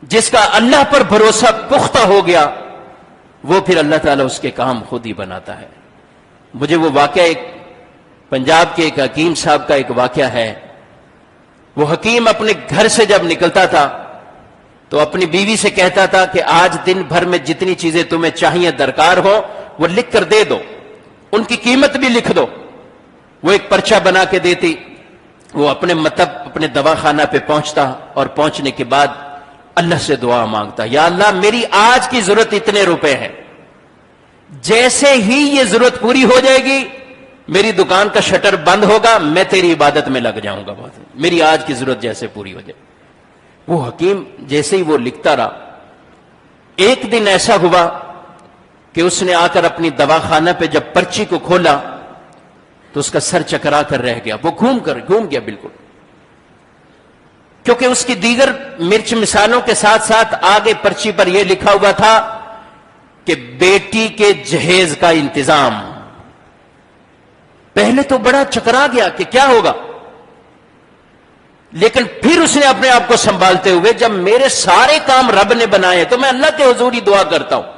جس کا اللہ پر بھروسہ پختہ ہو گیا وہ پھر اللہ تعالیٰ اس کے کام خود ہی بناتا ہے. مجھے وہ واقعہ ایک پنجاب کے ایک حکیم صاحب کا ایک واقعہ ہے. وہ حکیم اپنے گھر سے جب نکلتا تھا تو اپنی بیوی سے کہتا تھا کہ آج دن بھر میں جتنی چیزیں تمہیں چاہیے درکار ہو وہ لکھ کر دے دو, ان کی قیمت بھی لکھ دو. وہ ایک پرچہ بنا کے دیتی. وہ اپنے مطلب اپنے دواخانہ پہ پہنچتا اور پہنچنے کے بعد اللہ سے دعا مانگتا, یا اللہ میری آج کی ضرورت اتنے روپے ہیں, جیسے ہی یہ ضرورت پوری ہو جائے گی میری دکان کا شٹر بند ہوگا, میں تیری عبادت میں لگ جاؤں گا, میری آج کی ضرورت جیسے پوری ہو جائے. وہ حکیم جیسے ہی وہ لکھتا رہا, ایک دن ایسا ہوا کہ اس نے آ کر اپنی دواخانہ پہ جب پرچی کو کھولا تو اس کا سر چکرا کر رہ گیا. وہ گھوم گیا بالکل, کیونکہ اس کی دیگر مرچ مثالوں کے ساتھ ساتھ آگے پرچی پر یہ لکھا ہوا تھا کہ بیٹی کے جہیز کا انتظام. پہلے تو بڑا چکرا گیا کہ کیا ہوگا, لیکن پھر اس نے اپنے آپ کو سنبھالتے ہوئے, جب میرے سارے کام رب نے بنائے تو میں اللہ کے حضور ہی دعا کرتا ہوں.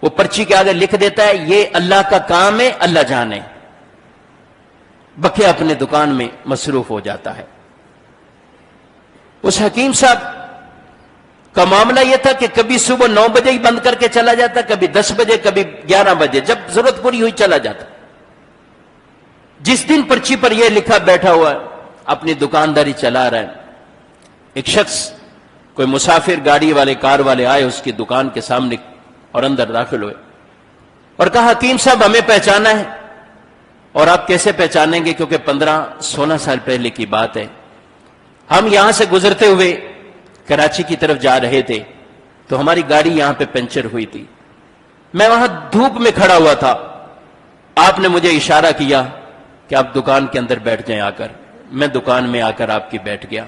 وہ پرچی کے آگے لکھ دیتا ہے یہ اللہ کا کام ہے, اللہ جانے. بقیہ اپنے دکان میں مصروف ہو جاتا ہے. اس حکیم صاحب کا معاملہ یہ تھا کہ کبھی صبح 9 بجے ہی بند کر کے چلا جاتا, کبھی 10 بجے, کبھی 11 بجے, جب ضرورت پوری ہوئی چلا جاتا. جس دن پرچی پر یہ لکھا بیٹھا ہوا ہے, اپنی دکانداری چلا رہا ہے, ایک شخص کوئی مسافر گاڑی والے کار والے آئے اس کی دکان کے سامنے اور اندر داخل ہوئے اور کہا حکیم صاحب ہمیں پہچانا ہے. اور آپ کیسے پہچانیں گے, کیونکہ 15-16 سال پہلے کی بات ہے, ہم یہاں سے گزرتے ہوئے کراچی کی طرف جا رہے تھے تو ہماری گاڑی یہاں پہ پنچر ہوئی تھی. میں وہاں دھوپ میں کھڑا ہوا تھا, آپ نے مجھے اشارہ کیا کہ آپ دکان کے اندر بیٹھ جائیں آ کر. میں دکان میں آ کر آپ کی بیٹھ گیا.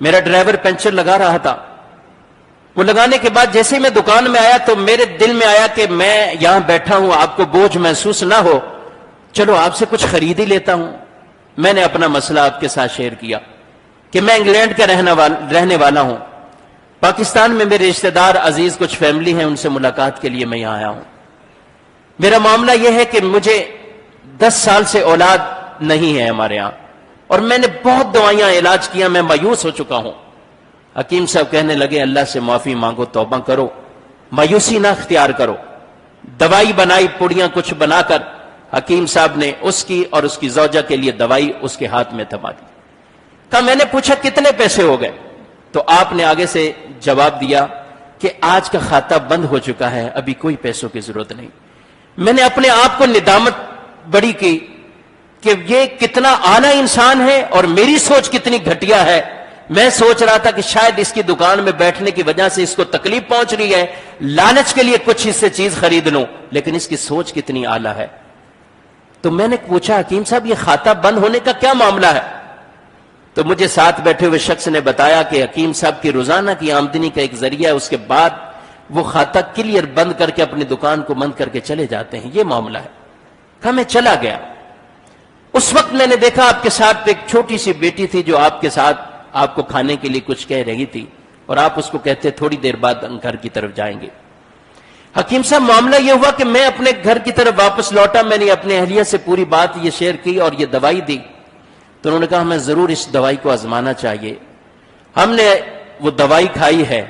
میرا ڈرائیور پنچر لگا رہا تھا. وہ لگانے کے بعد جیسے میں دکان میں آیا تو میرے دل میں آیا کہ میں یہاں بیٹھا ہوں, آپ کو بوجھ محسوس نہ ہو, چلو آپ سے کچھ خرید ہی لیتا ہوں. میں نے اپنا مسئلہ آپ کے ساتھ شیئر کیا کہ میں انگلینڈ کا رہنے والا ہوں, پاکستان میں میرے رشتہ دار عزیز کچھ فیملی ہیں, ان سے ملاقات کے لیے میں یہاں آیا ہوں. میرا معاملہ یہ ہے کہ مجھے 10 سال سے اولاد نہیں ہے ہمارے ہاں, اور میں نے بہت دوائیاں علاج کیا, میں مایوس ہو چکا ہوں. حکیم صاحب کہنے لگے اللہ سے معافی مانگو, توبہ کرو, مایوسی نہ اختیار کرو. دوائی بنائی, پوڑیاں کچھ بنا کر حکیم صاحب نے اس کی اور اس کی زوجہ کے لیے دوائی اس کے ہاتھ میں تھما دی. کہا میں نے پوچھا کتنے پیسے ہو گئے, تو آپ نے آگے سے جواب دیا کہ آج کا کھاتا بند ہو چکا ہے, ابھی کوئی پیسوں کی ضرورت نہیں. میں نے اپنے آپ کو ندامت بڑی کی کہ یہ کتنا اعلیٰ انسان ہے اور میری سوچ کتنی گھٹیا ہے. میں سوچ رہا تھا کہ شاید اس کی دکان میں بیٹھنے کی وجہ سے اس کو تکلیف پہنچ رہی ہے, لالچ کے لیے کچھ اس سے چیز خرید لوں, لیکن اس کی سوچ کتنی اعلیٰ ہے. تو میں نے پوچھا حکیم صاحب یہ کھاتا بند ہونے کا کیا معاملہ ہے؟ تو مجھے ساتھ بیٹھے ہوئے شخص نے بتایا کہ حکیم صاحب کی روزانہ کی آمدنی کا ایک ذریعہ ہے, اس کے بعد وہ کھاتا کلیئر بند کر کے اپنی دکان کو بند کر کے چلے جاتے ہیں, یہ معاملہ ہے. کہا میں چلا گیا. اس وقت میں نے دیکھا آپ کے ساتھ ایک چھوٹی سی بیٹی تھی جو آپ کے ساتھ آپ کو کھانے کے لیے کچھ کہہ رہی تھی, اور آپ اس کو کہتے تھوڑی دیر بعد گھر کی طرف جائیں گے. حکیم صاحب معاملہ یہ ہوا کہ میں اپنے گھر کی طرف واپس لوٹا, میں نے اپنے اہلیہ سے پوری بات یہ شیئر کی اور یہ دوائی دی. تو انہوں نے کہا ہمیں ضرور اس دوائی کو آزمانا چاہیے. ہم نے وہ دوائی کھائی ہے,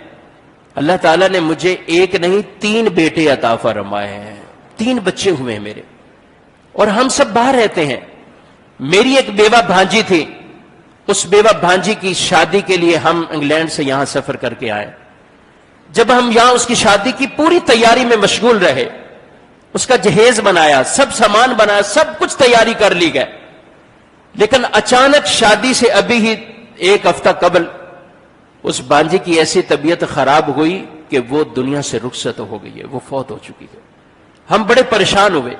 اللہ تعالیٰ نے مجھے ایک نہیں 3 بیٹے عطا فرمائے ہیں, 3 بچے ہوئے ہیں میرے, اور ہم سب باہر رہتے ہیں. میری ایک بیوہ بھانجی تھی, اس بیوہ بھانجی کی شادی کے لیے ہم انگلینڈ سے یہاں سفر کر کے آئے. جب ہم یہاں اس کی شادی کی پوری تیاری میں مشغول رہے, اس کا جہیز بنایا, سب سامان بنایا, سب کچھ تیاری کر لی گئے, لیکن اچانک شادی سے ابھی ہی 1 ہفتہ قبل اس بانجی کی ایسی طبیعت خراب ہوئی کہ وہ دنیا سے رخصت ہو گئی ہے, وہ فوت ہو چکی ہے. ہم بڑے پریشان ہوئے.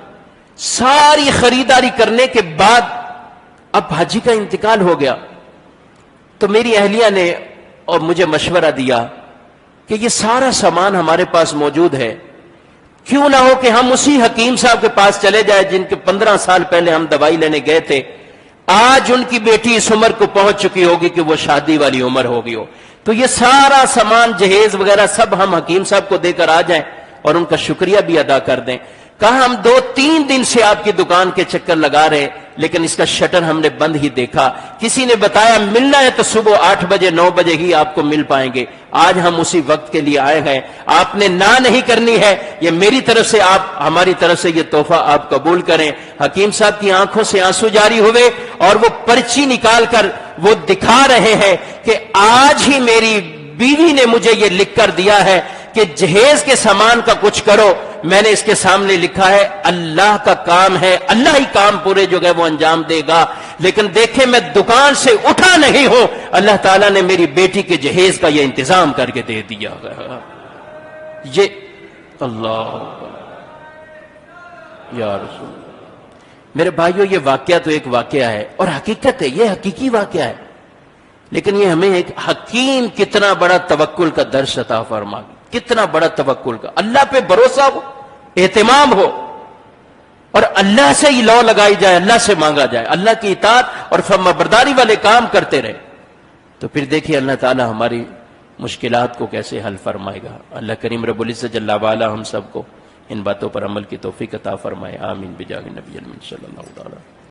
ساری خریداری کرنے کے بعد اب بھاجی کا انتقال ہو گیا, تو میری اہلیہ نے اور مجھے مشورہ دیا کہ یہ سارا سامان ہمارے پاس موجود ہے, کیوں نہ ہو کہ ہم اسی حکیم صاحب کے پاس چلے جائیں جن کے 15 سال پہلے ہم دوائی لینے گئے تھے. آج ان کی بیٹی اس عمر کو پہنچ چکی ہوگی کہ وہ شادی والی عمر ہو گئی ہو. تو یہ سارا سامان جہیز وغیرہ سب ہم حکیم صاحب کو دے کر آ جائیں اور ان کا شکریہ بھی ادا کر دیں. کہا ہم 2-3 دن سے آپ کی دکان کے چکر لگا رہے لیکن اس کا شٹر ہم نے بند ہی دیکھا. کسی نے بتایا ملنا ہے تو صبح 8 بجے 9 بجے ہی آپ کو مل پائیں گے. آج ہم اسی وقت کے لیے آئے ہیں. آپ نے نہ نہیں کرنی ہے. یہ میری طرف سے آپ ہماری طرف سے یہ تحفہ آپ قبول کریں. حکیم صاحب کی آنکھوں سے آنسو جاری ہوئے اور وہ پرچی نکال کر وہ دکھا رہے ہیں کہ آج ہی میری بیوی نے مجھے یہ لکھ کر دیا ہے کہ جہیز کے سامان کا کچھ کرو. میں نے اس کے سامنے لکھا ہے اللہ کا کام ہے, اللہ ہی کام پورے جو ہے وہ انجام دے گا. لیکن دیکھیں میں دکان سے اٹھا نہیں ہوں, اللہ تعالیٰ نے میری بیٹی کے جہیز کا یہ انتظام کر کے دے دیا. یہ اللہ یا رسول. میرے بھائیوں یہ واقعہ تو ایک واقعہ ہے اور حقیقت ہے, یہ حقیقی واقعہ ہے. لیکن یہ ہمیں ایک حکیم کتنا بڑا توکل کا درس عطا فرما, کتنا بڑا توکل کا, اللہ پہ بھروسہ ہو, اہتمام ہو اور اللہ سے ہی لو لگائی جائے, اللہ سے مانگا جائے, اللہ کی اطاعت اور فرمانبرداری والے کام کرتے رہے. تو پھر دیکھیے اللہ تعالی ہماری مشکلات کو کیسے حل فرمائے گا. اللہ کریم رب العزت جل وعلا ہم سب کو ان باتوں پر عمل کی توفیق عطا فرمائے. آمین بجاہ نبی صلی اللہ علیہ وسلم.